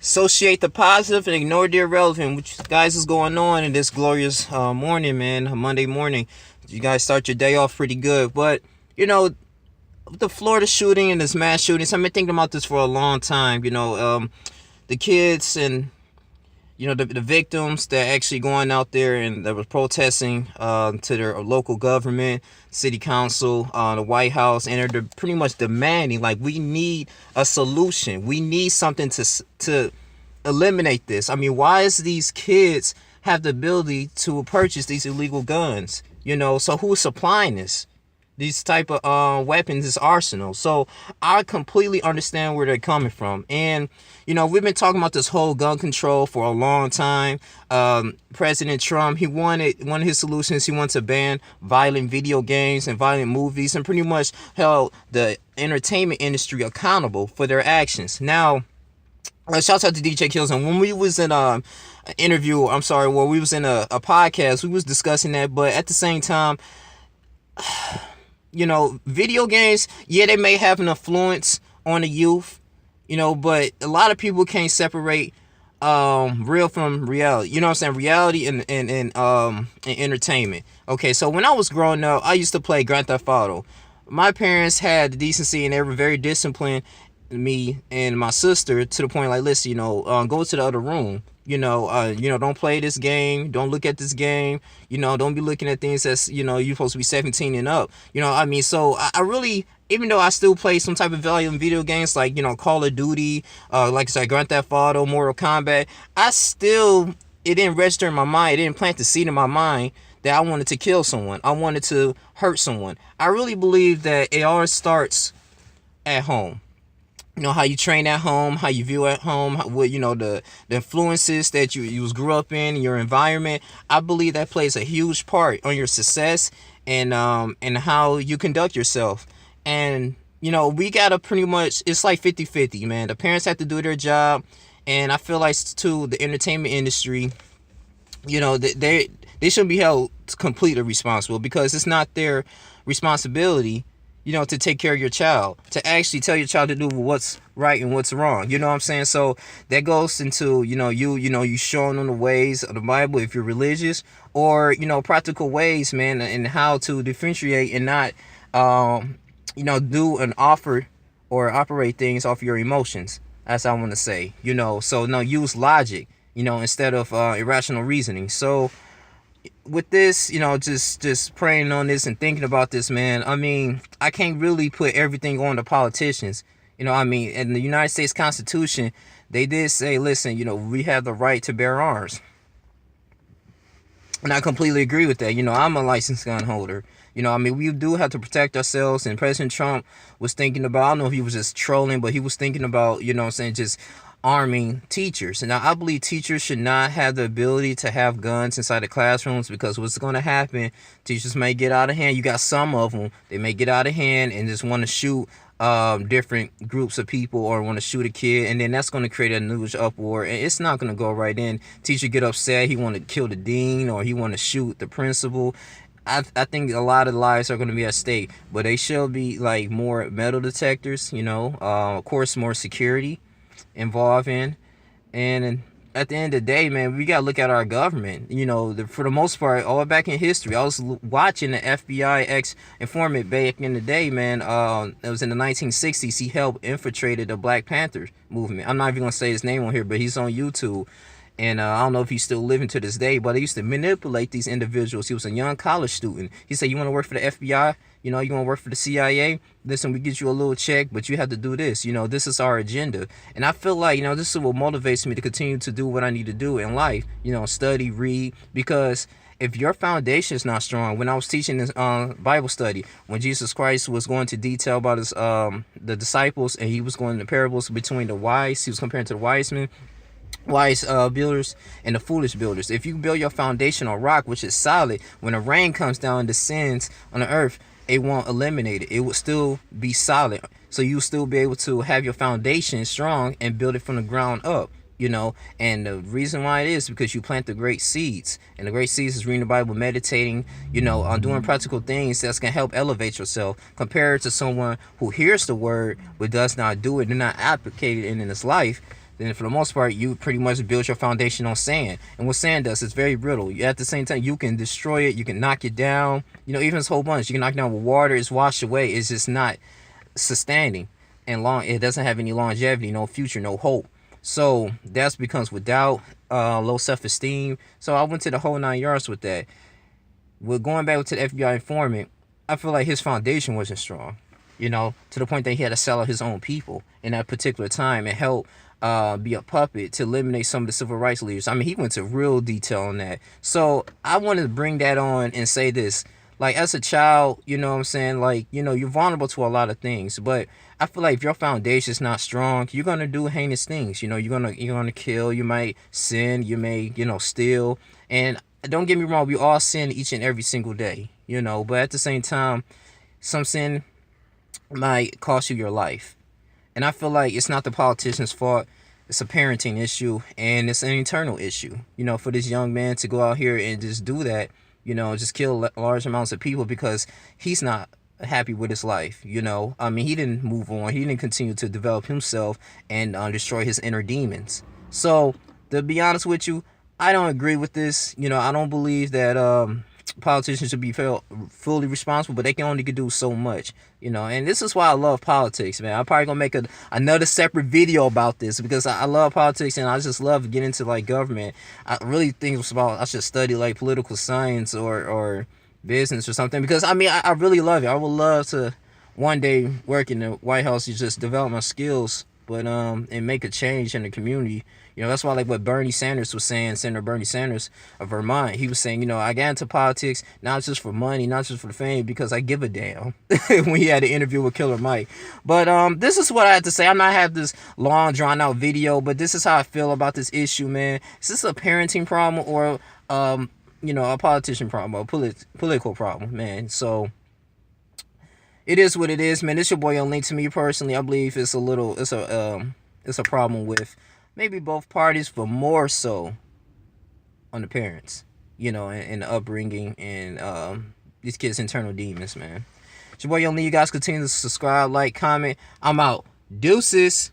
Associate the positive and ignore the irrelevant. Which guys is going on in this glorious morning, man? A Monday morning. You guys start your day off pretty good, but the Florida shooting and this mass shootings. I've been thinking about this for a long time. The kids and the victims that actually going out there and that was protesting to their local government, city council, the White House, and they're pretty much demanding, like, we need a solution. We need something to eliminate this. I mean, why is these kids have the ability to purchase these illegal guns? So who's supplying this? These type of weapons, this arsenal. So I completely understand where they're coming from. And, we've been talking about this whole gun control for a long time. President Trump, one of his solutions, he wants to ban violent video games and violent movies and pretty much held the entertainment industry accountable for their actions. Now, shouts out to DJ Kills. And when we was in we was in a podcast, we was discussing that. But at the same time, video games, yeah, they may have an influence on the youth, but a lot of people can't separate real from reality. You know what I'm saying? Reality and entertainment. Okay, so when I was growing up, I used to play Grand Theft Auto. My parents had the decency and they were very disciplined, me and my sister, to the point like, listen, go to the other room. Don't play this game. Don't look at this game. Don't be looking at things that's, you're supposed to be 17 and up. So I really, even though I still play some type of value in video games like, Call of Duty, like I said, Grand Theft Auto, Mortal Kombat, it didn't register in my mind. It didn't plant the seed in my mind that I wanted to kill someone. I wanted to hurt someone. I really believe that it all starts at home. How you train at home, how you view at home, what the influences that you grew up in, your environment. I believe that plays a huge part on your success and how you conduct yourself. And we gotta pretty much, it's like 50-50, man. The parents have to do their job, and I feel like too the entertainment industry, they shouldn't be held completely responsible, because it's not their responsibility to take care of your child, to actually tell your child to do what's right and what's wrong. You know what I'm saying? So that goes into, you showing them the ways of the Bible if you're religious, or, practical ways, man, and how to differentiate and not, do an offer or operate things off your emotions. That's what I want to say, so no, use logic, instead of irrational reasoning. So with this, just praying on this and thinking about this, man, I mean, I can't really put everything on the politicians. In the United States Constitution, they did say, listen, we have the right to bear arms. And I completely agree with that. I'm a licensed gun holder. We do have to protect ourselves. And President Trump was thinking about, I don't know if he was just trolling, but he was thinking about, just arming teachers. And I believe teachers should not have the ability to have guns inside the classrooms, because what's going to happen, teachers may get out of hand. You got some of them, they may get out of hand and just want to shoot different groups of people, or want to shoot a kid, and then that's going to create a news uproar, and it's not going to go right in. Teacher get upset, he want to kill the dean, or he want to shoot the principal. I think a lot of lives are going to be at stake, but they should be like more metal detectors, of course, more security involved in. And at the end of the day, man, we gotta look at our government. For the most part, all back in history, I was watching the FBI ex-informant back in the day, man. It was in the 1960s. He helped infiltrated the Black Panther movement. I'm not even gonna say his name on here, but he's on YouTube. And I don't know if he's still living to this day, but he used to manipulate these individuals. He was a young college student. He said, you want to work for the FBI? You want to work for the CIA? Listen, we get you a little check, but you have to do this. This is our agenda. And I feel like, this is what motivates me to continue to do what I need to do in life. Study, read, because if your foundation is not strong, when I was teaching this Bible study, when Jesus Christ was going to detail about his the disciples, and he was going to parables between the wise, he was comparing to the wise builders and the foolish builders. If you build your foundation on rock, which is solid, when the rain comes down and descends on the earth, it won't eliminate it. It will still be solid. So you'll still be able to have your foundation strong and build it from the ground up. And the reason why it is because you plant the great seeds, and the great seeds is reading the Bible, meditating, on doing practical things that's going to help elevate yourself, compared to someone who hears the word but does not do it and not applicate it in his life. then for the most part, you pretty much build your foundation on sand. And what sand does, it's very brittle. At the same time, you can destroy it, you can knock it down. Even this whole bunch, you can knock it down with water, it's washed away. It's just not sustaining and long. It doesn't have any longevity, no future, no hope. So that becomes with doubt, low self-esteem. So I went to the whole 9 yards with that. With going back to the FBI informant, I feel like his foundation wasn't strong, to the point that he had to sell out his own people in that particular time and help be a puppet to eliminate some of the civil rights leaders. I mean, he went to real detail on that. So I wanted to bring that on and say this. Like, as a child, you know what I'm saying? Like, you're vulnerable to a lot of things. But I feel like if your foundation is not strong, you're going to do heinous things. You're gonna kill. You might sin. You may, steal. And don't get me wrong, we all sin each and every single day, But at the same time, some sin might cost you your life. And I feel like it's not the politician's fault. It's a parenting issue, and it's an internal issue, for this young man to go out here and just do that, just kill large amounts of people because he's not happy with his life, I mean, he didn't move on. He didn't continue to develop himself and destroy his inner demons. So, to be honest with you, I don't agree with this. I don't believe that politicians should be fully responsible, but they can only do so much, and this is why I love politics, man. I'm probably gonna make another separate video about this because I love politics and I just love to get into like government. I really think it's about I should study like political science or business or something, because I mean I really love it. I would love to one day work in the White House to just develop my skills, but and make a change in the community. That's why, like what Bernie Sanders was saying, Senator Bernie Sanders of Vermont, he was saying, I got into politics not just for money, not just for the fame, because I give a damn. When he had an interview with Killer Mike. But this is what I had to say. I'm not have this long drawn out video, but this is how I feel about this issue, man. Is this a parenting problem or a politician problem, or a political problem, man? So it is what it is, man. It's your boy on Link. To me personally, I believe it's a problem with maybe both parties, but more so on the parents, and the upbringing and these kids' internal demons, man. It's your boy Young Lee. You guys continue to subscribe, like, comment. I'm out. Deuces.